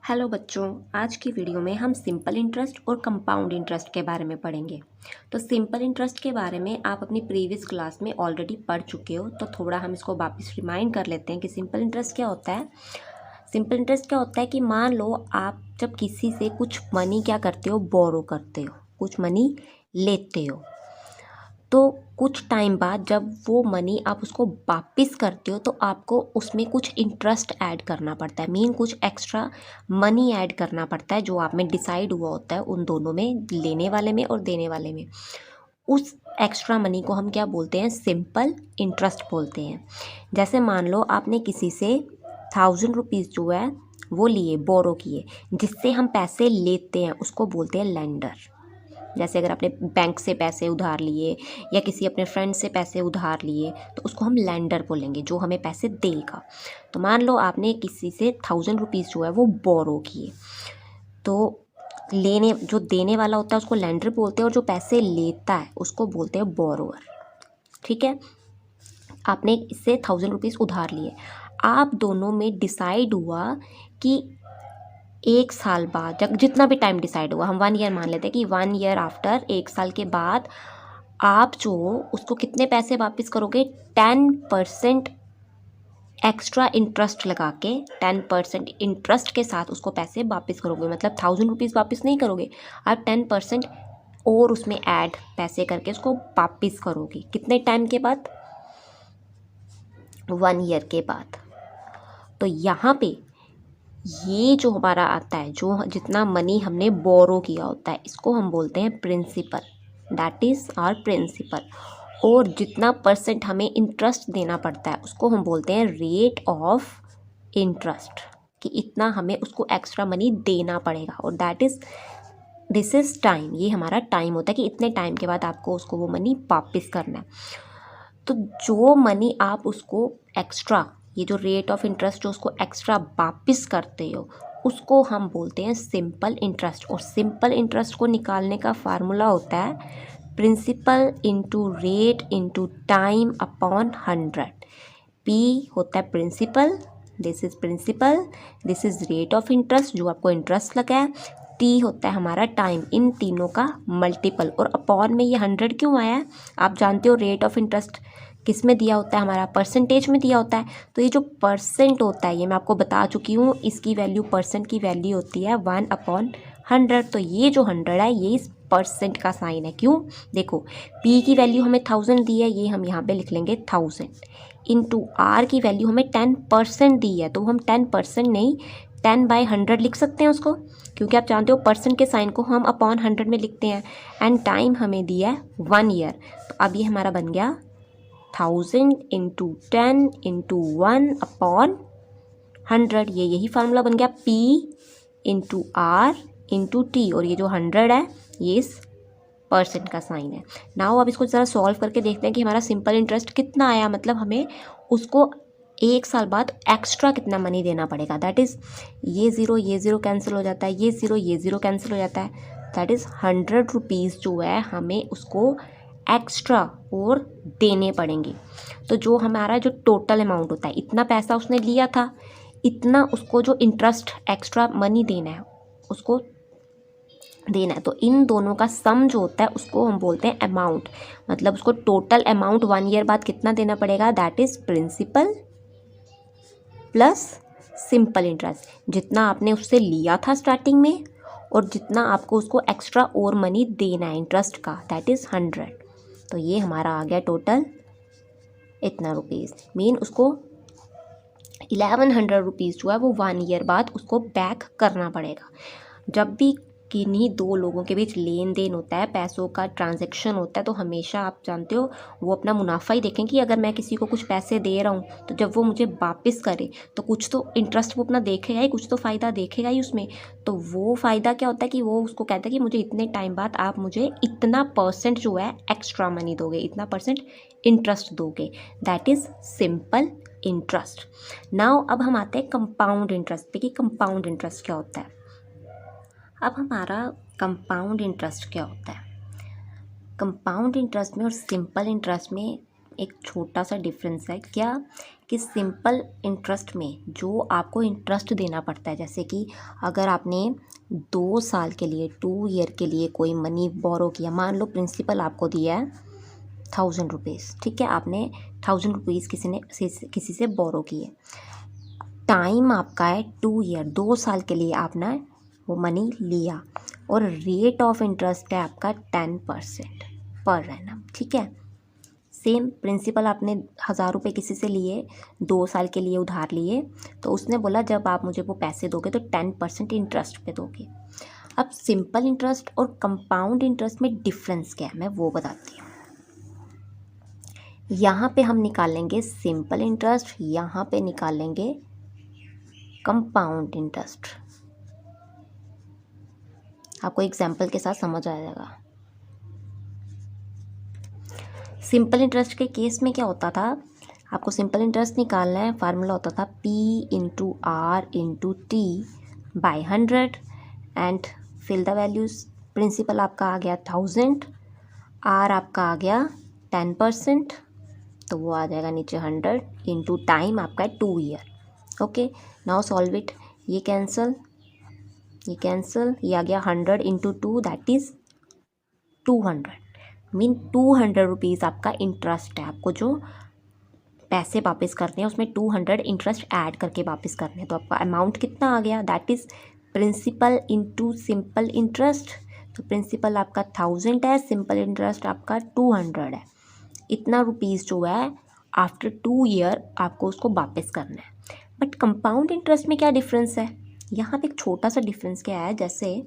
Hello बच्चों, आज की वीडियो में हम सिंपल इंटरेस्ट और कंपाउंड इंटरेस्ट के बारे में पढ़ेंगे। तो सिंपल इंटरेस्ट के बारे में आप अपनी प्रीवियस क्लास में ऑलरेडी पढ़ चुके हो, तो थोड़ा हम इसको वापस रिमाइंड कर लेते हैं कि सिंपल इंटरेस्ट क्या होता है। सिंपल इंटरेस्ट क्या होता है कि मान लो आप जब किसी से कुछ मनी क्या करते हो, बोरो करते हो, कुछ मनी लेते हो, तो कुछ टाइम बाद जब वो मनी आप उसको वापस करते हो तो आपको उसमें कुछ इंटरेस्ट ऐड करना पड़ता है, कुछ एक्स्ट्रा मनी ऐड करना पड़ता है जो आप में डिसाइड हुआ होता है उन दोनों में, लेने वाले में और देने वाले में। उस एक्स्ट्रा मनी को हम क्या बोलते हैं? सिंपल इंटरेस्ट बोलते हैं। जैसे मान लो आपने किसी से 1000 रुपीज़ जो है वो लिए, बोरो किए, जिससे हम पैसे लेते हैं, उसको बोलते हैं लेंडर। जैसे अगर आपने बैंक से पैसे उधार लिए या किसी अपने फ्रेंड से पैसे उधार लिए तो उसको हम लेंडर बोलेंगे, जो हमें पैसे देगा। तो मान लो आपने किसी से 1000 रुपीज़ जो है वो बोरो किए, तो जो देने वाला होता है उसको लेंडर बोलते हैं और जो पैसे लेता है उसको बोलते हैं बोरोवर। ठीक है, आपने इससे 1000 रुपीज़ उधार लिए, आप दोनों में डिसाइड हुआ कि 1 साल बाद, जब जितना भी टाइम डिसाइड हुआ, हम 1 ईयर मान लेते हैं कि 1 ईयर आफ्टर, 1 साल के बाद आप जो उसको कितने पैसे वापस करोगे? 10% एक्स्ट्रा इंटरेस्ट लगा के, 10% इंटरेस्ट के साथ उसको पैसे वापस करोगे। मतलब 1000 रुपीज़ वापस नहीं करोगे, आप 10% और उसमें ऐड पैसे करके उसको वापस करोगे। कितने टाइम के बाद? 1 ईयर के बाद। तो यहाँ पे ये जो हमारा आता है, जो जितना मनी हमने बोरो किया होता है, इसको हम बोलते हैं principal, that is our principal. और जितना परसेंट हमें इंटरेस्ट देना पड़ता है उसको हम बोलते हैं रेट ऑफ इंटरेस्ट, कि इतना हमें उसको एक्स्ट्रा मनी देना पड़ेगा। और दिस इज़ टाइम, ये हमारा टाइम होता है कि इतने टाइम के बाद आपको उसको वो मनी वापस करना है। तो जो मनी आप उसको एक्स्ट्रा, ये जो रेट ऑफ इंटरेस्ट जो उसको एक्स्ट्रा वापस करते हो, उसको हम बोलते हैं सिंपल इंटरेस्ट। और सिंपल इंटरेस्ट को निकालने का फार्मूला होता है principal into rate into time upon 100। P होता है principal, this is principal, this is rate of interest जो आपको इंटरेस्ट लगा है, टी होता है हमारा टाइम, इन तीनों का मल्टीपल। और अपॉन में ये 100 क्यों आया है? आप जानते हो रेट ऑफ इंटरेस्ट किस में दिया होता है? हमारा परसेंटेज में दिया होता है। तो ये जो परसेंट होता है, ये मैं आपको बता चुकी हूँ, इसकी वैल्यू, परसेंट की वैल्यू होती है 1/100। तो ये जो 100 है, ये इस परसेंट का साइन है। क्यों? देखो, पी की वैल्यू हमें 1000 दी है, ये हम यहाँ पे लिख लेंगे 1000, इंटू आर की वैल्यू हमें 10% दी है, तो हम 10% नहीं 10/100 लिख सकते हैं उसको, क्योंकि आप जानते हो परसेंट के साइन को हम अपॉन 100 में लिखते हैं। एंड टाइम हमें दिया है 1 ईयर। तो अब ये हमारा बन गया 1000 इंटू 10 इंटू 1/100। ये यही फार्मूला बन गया, P into R into T. और ये जो 100 है, ये इस परसेंट का साइन है। नाउ अब इसको ज़रा सॉल्व करके देखते हैं कि हमारा सिंपल इंटरेस्ट कितना आया। मतलब हमें उसको 1 साल बाद एक्स्ट्रा कितना मनी देना पड़ेगा। दैट इज़, ये ज़ीरो कैंसिल हो जाता है, ये ज़ीरो कैंसिल हो जाता है। दैट इज़ 100 रुपीज़ जो है हमें उसको एक्स्ट्रा और देने पड़ेंगे। तो जो हमारा जो टोटल अमाउंट होता है, इतना पैसा उसने लिया था, इतना उसको जो इंटरेस्ट एक्स्ट्रा मनी देना है उसको देना है। तो इन दोनों का सम जो होता है उसको हम बोलते हैं अमाउंट। मतलब उसको टोटल अमाउंट 1 ईयर बाद कितना देना पड़ेगा? That is principal plus simple interest, जितना आपने उससे लिया था स्टार्टिंग में और जितना आपको उसको एक्स्ट्रा और मनी देना है इंटरेस्ट का, दैट इज़ 100। तो ये हमारा आ गया टोटल इतना रुपीज़। उसको 1100 रुपीज़ जो है वो 1 ईयर बाद उसको बैक करना पड़ेगा। जब भी किन्हीं दो लोगों के बीच लेन देन होता है, पैसों का ट्रांजैक्शन होता है, तो हमेशा आप जानते हो वो अपना मुनाफा ही देखें कि अगर मैं किसी को कुछ पैसे दे रहा हूँ तो जब वो मुझे वापस करे तो कुछ तो इंटरेस्ट वो अपना देखेगा ही, कुछ तो फ़ायदा देखेगा ही उसमें। तो वो फ़ायदा क्या होता है कि वो उसको कहता है कि मुझे इतने टाइम बाद आप मुझे इतना परसेंट जो है एक्स्ट्रा मनी दोगे, इतना परसेंट इंटरेस्ट दोगे। That is simple interest. Now अब हम आते हैं कंपाउंड इंटरेस्ट पे कि कंपाउंड इंटरेस्ट क्या होता है। अब हमारा कंपाउंड इंटरेस्ट क्या होता है? कंपाउंड इंटरेस्ट में और सिंपल इंटरेस्ट में एक छोटा सा डिफरेंस है क्या, कि सिंपल इंटरेस्ट में जो आपको इंटरेस्ट देना पड़ता है, जैसे कि अगर आपने 2 साल के लिए 2 ईयर के लिए कोई मनी बोरो किया, मान लो प्रिंसिपल आपको दिया है 1000 रुपीज़, ठीक है, आपने 1000 रुपीज़ किसी से बोरो किए, टाइम आपका है 2 ईयर, 2 साल के लिए आपने वो मनी लिया, और रेट ऑफ इंटरेस्ट है आपका 10% पर एनम, ठीक है। सेम प्रिंसिपल, आपने 1000 रुपये किसी से लिए, 2 साल के लिए उधार लिए, तो उसने बोला जब आप मुझे वो पैसे दोगे तो 10% इंटरेस्ट पे दोगे। अब सिंपल इंटरेस्ट और कंपाउंड इंटरेस्ट में डिफरेंस क्या है मैं वो बताती हूँ। यहाँ पे हम निकालेंगे सिंपल इंटरेस्ट, यहाँ पे निकालेंगे कंपाउंड इंटरेस्ट। आपको एग्जाम्पल के साथ समझ आ जाएगा। सिंपल इंटरेस्ट के केस में क्या होता था, आपको सिंपल इंटरेस्ट निकालना है, फार्मूला होता था P into R into T by 100 and fill the values. Principal आपका आ गया 1000, आर आपका आ गया 10%, तो वो आ जाएगा नीचे 100 इंटू टाइम आपका है 2 year. Okay, now solve it, ये कैंसिल, ये कैंसिल, ये आ गया 100 into 2 that is 200, mean 200 rupees आपका इंटरेस्ट है। आपको जो पैसे वापस करने हैं उसमें 200 इंटरेस्ट ऐड करके वापस करने हैं, तो आपका अमाउंट कितना आ गया, that is principal into simple interest. तो प्रिंसिपल आपका 1000 है, सिंपल इंटरेस्ट आपका 200 है। इतना रुपीज़ जो है आफ्टर 2 ईयर आपको उसको वापस करना है। बट कंपाउंड इंटरेस्ट में क्या डिफरेंस है, यहाँ पे एक छोटा सा डिफरेंस क्या है, जैसे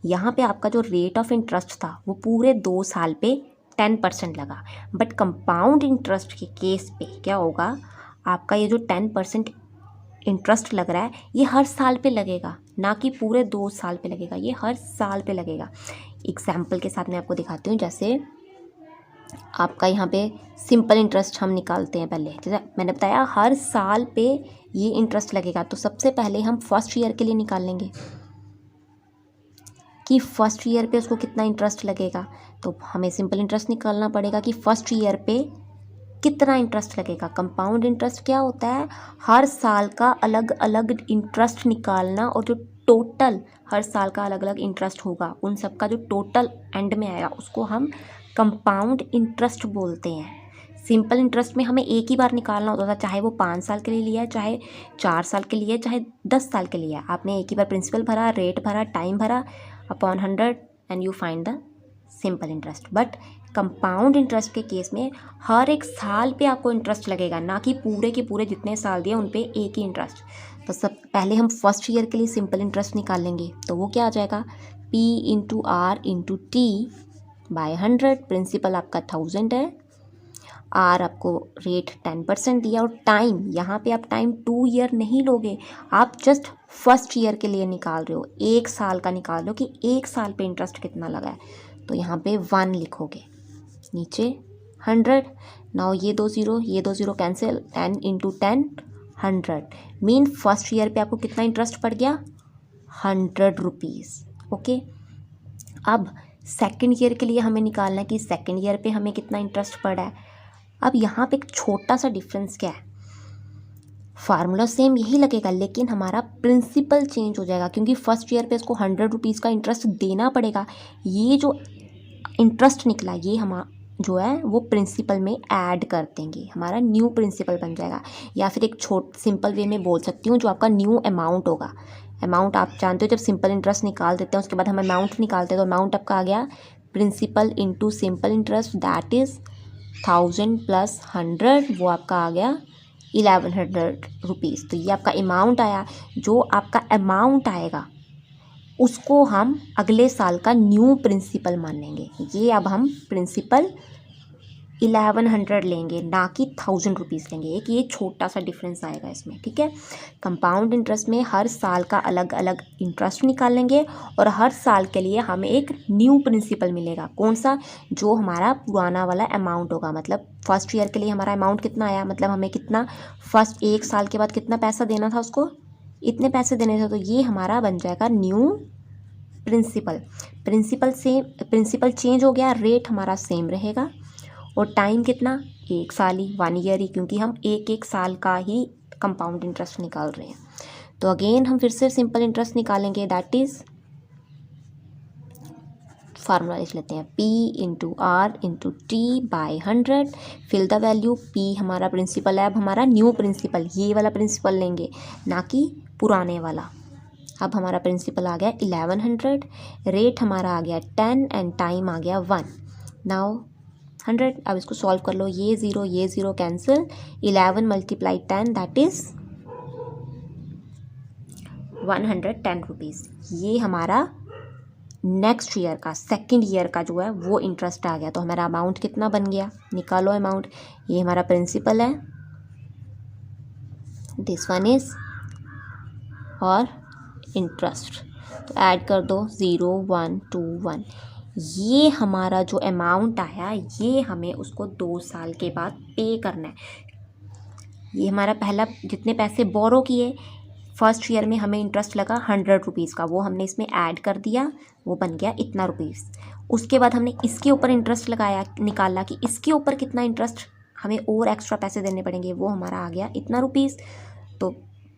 यहाँ पे आपका जो रेट ऑफ इंटरेस्ट था वो पूरे 2 साल पे 10% लगा, बट कंपाउंड इंटरेस्ट के केस पे क्या होगा, आपका ये जो 10% इंटरेस्ट लग रहा है ये हर साल पे लगेगा, ना कि पूरे 2 साल पे लगेगा, ये हर साल पे लगेगा। एग्जाम्पल के साथ मैं आपको दिखाती हूँ, जैसे आपका यहाँ पे सिंपल इंटरेस्ट हम निकालते हैं। पहले जैसे मैंने बताया हर साल पे ये इंटरेस्ट लगेगा, तो सबसे पहले हम फर्स्ट ईयर के लिए निकाल लेंगे कि फर्स्ट ईयर पे उसको कितना इंटरेस्ट लगेगा। तो हमें सिंपल इंटरेस्ट निकालना पड़ेगा कि फर्स्ट ईयर पे कितना इंटरेस्ट लगेगा। कंपाउंड इंटरेस्ट क्या होता है, हर साल का अलग अलग इंटरेस्ट निकालना, और जो टोटल हर साल का अलग अलग इंटरेस्ट होगा उन सब का जो टोटल एंड में आएगा उसको हम कंपाउंड इंटरेस्ट बोलते हैं। सिंपल इंटरेस्ट में हमें एक ही बार निकालना होता था, चाहे वो 5 साल के लिए लिया है, चाहे 4 साल के लिए, चाहे 10 साल के लिए। आपने एक ही बार प्रिंसिपल भरा, रेट भरा, टाइम भरा upon 100 and you find the simple interest. But compound interest के केस में हर एक साल पे आपको इंटरेस्ट लगेगा, ना कि पूरे के पूरे जितने साल दिए उन पे एक ही इंटरेस्ट। तो सब पहले हम फर्स्ट ईयर के लिए सिंपल इंटरेस्ट निकाल लेंगे, तो वो क्या आ जाएगा, P into R into T by 100। Principal आपका 1000 है, आर आपको रेट 10% दिया, और टाइम यहाँ पे आप टाइम 2 ईयर नहीं लोगे, आप जस्ट फर्स्ट ईयर के लिए निकाल रहे हो, 1 साल का निकाल रहे हो कि 1 साल पे इंटरेस्ट कितना लगा है। तो यहाँ पे 1 लिखोगे, नीचे 100। नाउ ये 2 0 cancel, 10 into 10 100, mean first year पे आपको कितना इंटरेस्ट पड़ गया, 100 रुपीज़। ओके, अब सेकेंड ईयर के लिए हमें निकालना है कि सेकेंड ईयर पे हमें कितना इंटरेस्ट पड़ा है। अब यहाँ पे एक छोटा सा डिफरेंस क्या है, फार्मूला सेम यही लगेगा लेकिन हमारा प्रिंसिपल चेंज हो जाएगा, क्योंकि फर्स्ट ईयर पे इसको 100 रुपीज़ का इंटरेस्ट देना पड़ेगा। ये जो इंटरेस्ट निकला ये हम जो है वो प्रिंसिपल में ऐड कर देंगे, हमारा न्यू प्रिंसिपल बन जाएगा। या फिर एक सिंपल वे में बोल सकती हूँ, जो आपका न्यू अमाउंट होगा। अमाउंट आप जानते हो, जब सिंपल इंटरेस्ट निकाल देते हैं उसके बाद हम अमाउंट निकालते हैं, तो अमाउंट आपका आ गया principal into simple interest, that is 1000 plus 100, वो आपका आ गया 1100 रुपीज़। तो ये आपका अमाउंट आया। जो आपका अमाउंट आएगा उसको हम अगले साल का न्यू प्रिंसिपल मानेंगे। ये अब हम प्रिंसिपल 1100 लेंगे, ना कि 1000 रुपीज़ लेंगे। एक ये छोटा सा डिफरेंस आएगा इसमें, ठीक है। कंपाउंड इंटरेस्ट में हर साल का अलग अलग इंटरेस्ट निकालेंगे और हर साल के लिए हमें एक न्यू प्रिंसिपल मिलेगा। कौन सा, जो हमारा पुराना वाला अमाउंट होगा। मतलब फर्स्ट ईयर के लिए हमारा अमाउंट कितना आया, मतलब हमें कितना फर्स्ट 1 साल के बाद कितना पैसा देना था उसको, इतने पैसे देने थे, तो ये हमारा बन जाएगा न्यू प्रिंसिपल चेंज हो गया, रेट हमारा सेम रहेगा और टाइम कितना 1 साल ही, 1 ईयर ही, क्योंकि हम एक साल का ही कंपाउंड इंटरेस्ट निकाल रहे हैं। तो अगेन हम फिर से सिंपल इंटरेस्ट निकालेंगे, दैट इज़ फार्मूला लिख लेते हैं, P into R into T by 100। Fill the value, P हमारा प्रिंसिपल है, अब हमारा न्यू प्रिंसिपल, ये वाला प्रिंसिपल लेंगे, ना कि पुराने वाला। अब हमारा प्रिंसिपल आ गया 1100, रेट हमारा आ गया 10 एंड टाइम आ गया 1। नाउ 100, अब इसको सॉल्व कर लो, ये zero cancel, 11 multiply 10 that is 110 rupees. ये हमारा नेक्स्ट ईयर का, सेकंड ईयर का जो है वो इंटरेस्ट आ गया। तो हमारा अमाउंट कितना बन गया, निकालो अमाउंट। ये हमारा प्रिंसिपल है, दिस वन इज, और इंटरेस्ट, तो ऐड कर दो 0 1 2 1। ये हमारा जो अमाउंट आया, ये हमें उसको 2 साल के बाद पे करना है। ये हमारा पहला जितने पैसे बोरो किए फर्स्ट ईयर में, हमें इंटरेस्ट लगा 100 रुपीज़ का, वो हमने इसमें ऐड कर दिया, वो बन गया इतना रुपीज़। उसके बाद हमने इसके ऊपर इंटरेस्ट लगाया, निकाला कि इसके ऊपर कितना इंटरेस्ट हमें और एक्स्ट्रा पैसे देने पड़ेंगे, वो हमारा आ गया इतना रुपीज़। तो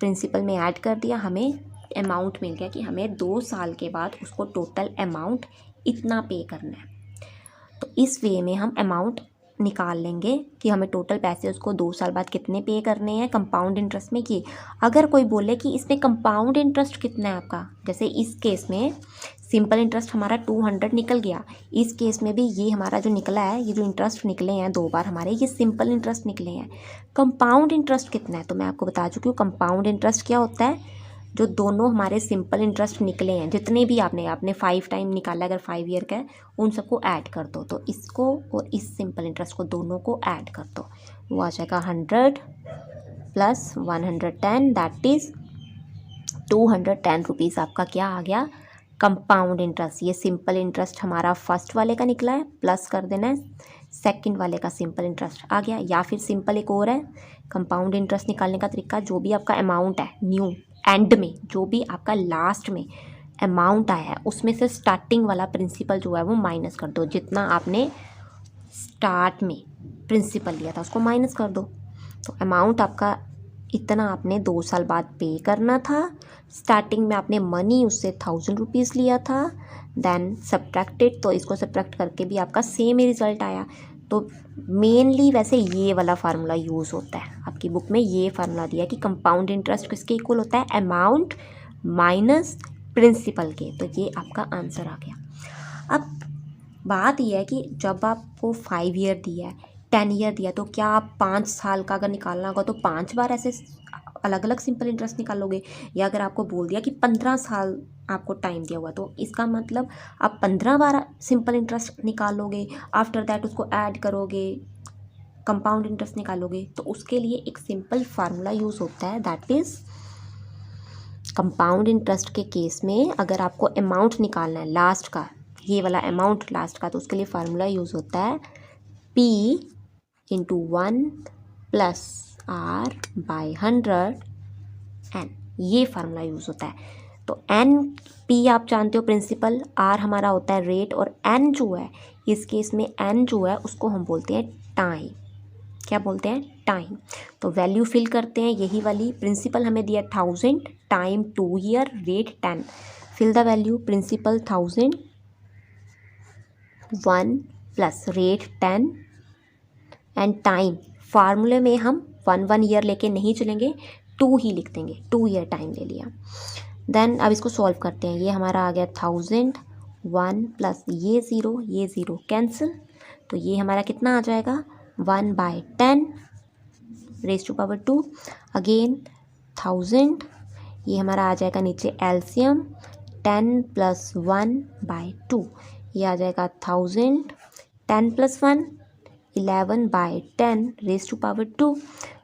प्रिंसिपल में ऐड कर दिया, हमें अमाउंट मिल गया कि हमें 2 साल के बाद उसको टोटल अमाउंट इतना पे करना है। तो इस वे में हम अमाउंट निकाल लेंगे कि हमें टोटल पैसे उसको 2 साल बाद कितने पे करने हैं कंपाउंड इंटरेस्ट में। कि अगर कोई बोले कि इसमें कंपाउंड इंटरेस्ट कितना है आपका, जैसे इस केस में सिंपल इंटरेस्ट हमारा 200 निकल गया, इस केस में भी ये हमारा जो निकला है, ये जो इंटरेस्ट निकले हैं 2 बार हमारे, ये सिंपल इंटरेस्ट निकले हैं। कंपाउंड इंटरेस्ट कितना है, तो मैं आपको बता चुकी हूँ कंपाउंड इंटरेस्ट क्या होता है। जो दोनों हमारे सिंपल इंटरेस्ट निकले हैं, जितने भी आपने 5 टाइम निकाला, अगर 5 ईयर का है, उन सबको ऐड कर दो। तो इसको और इस सिंपल इंटरेस्ट को दोनों को ऐड कर दो, वो आ जाएगा 100 प्लस 110 दैट इज़ 210 रुपीज़। आपका क्या आ गया, कंपाउंड इंटरेस्ट। ये सिंपल इंटरेस्ट हमारा फर्स्ट वाले का निकला है, प्लस कर देना है सेकंड वाले का सिंपल इंटरेस्ट आ गया। या फिर सिंपल एक और है कंपाउंड इंटरेस्ट निकालने का तरीका, जो भी आपका अमाउंट है न्यू एंड में, जो भी आपका लास्ट में अमाउंट आया है, उसमें से स्टार्टिंग वाला प्रिंसिपल जो है वो माइनस कर दो। जितना आपने स्टार्ट में प्रिंसिपल लिया था उसको माइनस कर दो। तो अमाउंट आपका इतना आपने 2 साल बाद पे करना था। स्टार्टिंग में आपने मनी उससे 1000 रुपीज़ लिया था, देन सब्ट्रैक्टेड, तो इसको सब्ट्रैक्ट करके भी आपका सेम ही रिजल्ट आया। तो मेनली वैसे ये वाला फार्मूला यूज़ होता है, आपकी बुक में ये फार्मूला दिया कि कंपाउंड इंटरेस्ट किसके इक्वल होता है, अमाउंट माइनस प्रिंसिपल के। तो ये आपका आंसर आ गया। अब बात यह है कि जब आपको 5 ईयर दिया है, 10 ईयर दिया, तो क्या आप 5 साल का अगर निकालना होगा तो 5 बार ऐसे अलग अलग सिंपल इंटरेस्ट निकालोगे, या अगर आपको बोल दिया कि 15 साल आपको टाइम दिया हुआ, तो इसका मतलब आप 15 बार सिंपल इंटरेस्ट निकालोगे, आफ्टर दैट उसको ऐड करोगे, कंपाउंड इंटरेस्ट निकालोगे। तो उसके लिए एक सिंपल फार्मूला यूज़ होता है, दैट इज़ कंपाउंड इंटरेस्ट के केस में अगर आपको अमाउंट निकालना है लास्ट का, ये वाला अमाउंट लास्ट का, तो उसके लिए फार्मूला यूज़ होता है P into 1 plus R by 100 N. ये फार्मूला यूज़ होता है। तो एन, पी आप जानते हो प्रिंसिपल, आर हमारा होता है रेट, और एन जो है इस केस में एन जो है उसको हम बोलते हैं टाइम। क्या बोलते हैं, टाइम। तो वैल्यू फिल करते हैं, यही वाली प्रिंसिपल हमें दिया 1000, time 2 year, rate 10। Fill the value, principal 1000, 1 plus rate 10 and time. फार्मूले में हम 1 ईयर लेके नहीं चलेंगे, 2 ही लिख देंगे, 2 ईयर टाइम ले लिया। देन अब इसको सॉल्व करते हैं, ये हमारा आ गया 1000, 1 प्लस ये ज़ीरो कैंसिल, तो ये हमारा कितना आ जाएगा 1/10 रेज़ टू पावर 2। अगेन 1000, ये हमारा आ जाएगा नीचे एलसीएम 10 प्लस 1/2, ये आ जाएगा 1000, 10 प्लस 1 11/10 रेज़ टू पावर 2।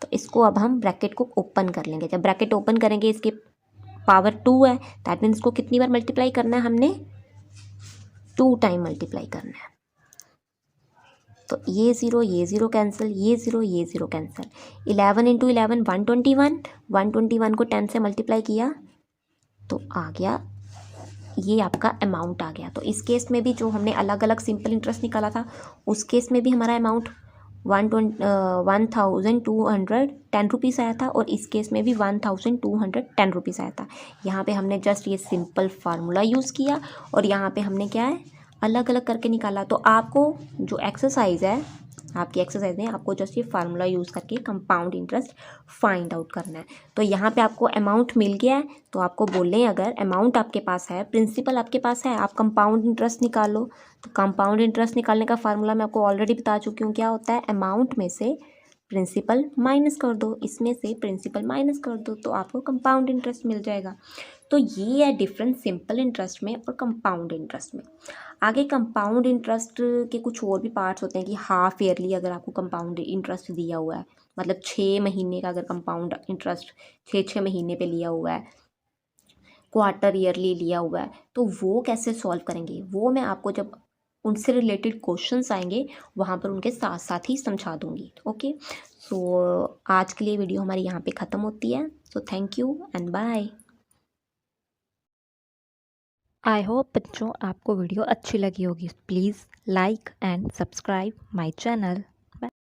तो इसको अब हम ब्रैकेट को ओपन कर लेंगे। जब ब्रैकेट ओपन करेंगे, इसके पावर 2 है, दैट मीन्स इसको कितनी बार मल्टीप्लाई करना है, हमने 2 टाइम मल्टीप्लाई करना है। तो ये ज़ीरो कैंसिल, ये ज़ीरो कैंसिल, 11 इंटू 11 121 को 10 से मल्टीप्लाई किया तो आ गया, ये आपका अमाउंट आ गया। तो इस केस में भी जो हमने अलग अलग सिंपल इंटरेस्ट निकाला था, उस केस में भी हमारा अमाउंट ₹1210 आया था और इस केस में भी ₹1210 आया था। यहाँ पे हमने जस्ट ये सिंपल फार्मूला यूज़ किया और यहाँ पे हमने क्या है अलग अलग करके निकाला। तो आपको जो एक्सरसाइज है आपकी एक्सरसाइज में आपको जस्ट ये फार्मूला यूज़ करके कंपाउंड इंटरेस्ट फाइंड आउट करना है। तो यहाँ पे आपको अमाउंट मिल गया है तो आपको बोलें अगर अमाउंट आपके पास है, प्रिंसिपल आपके पास है, आप कंपाउंड इंटरेस्ट निकालो। तो कंपाउंड इंटरेस्ट निकालने का फार्मूला मैं आपको ऑलरेडी बता चुकी हूँ क्या होता है, अमाउंट में से प्रिंसिपल माइनस कर दो, इसमें से प्रिंसिपल माइनस कर दो तो आपको कंपाउंड इंटरेस्ट मिल जाएगा। तो ये है डिफरेंस सिंपल इंटरेस्ट में और कंपाउंड इंटरेस्ट में। आगे कंपाउंड इंटरेस्ट के कुछ और भी पार्ट्स होते हैं कि हाफ ईयरली अगर आपको कंपाउंड इंटरेस्ट दिया हुआ है, मतलब 6 महीने का अगर कंपाउंड इंटरेस्ट 6 महीने पे लिया हुआ है, क्वार्टर ईयरली लिया हुआ है, तो वो कैसे सॉल्व करेंगे वो मैं आपको जब उनसे रिलेटेड क्वेश्चंस आएंगे वहाँ पर उनके साथ साथ ही समझा दूँगी। ओके, सो आज के लिए वीडियो हमारी यहाँ पे ख़त्म होती है। So thank you and bye. I hope बच्चों आपको वीडियो अच्छी लगी होगी। Please like and subscribe my channel.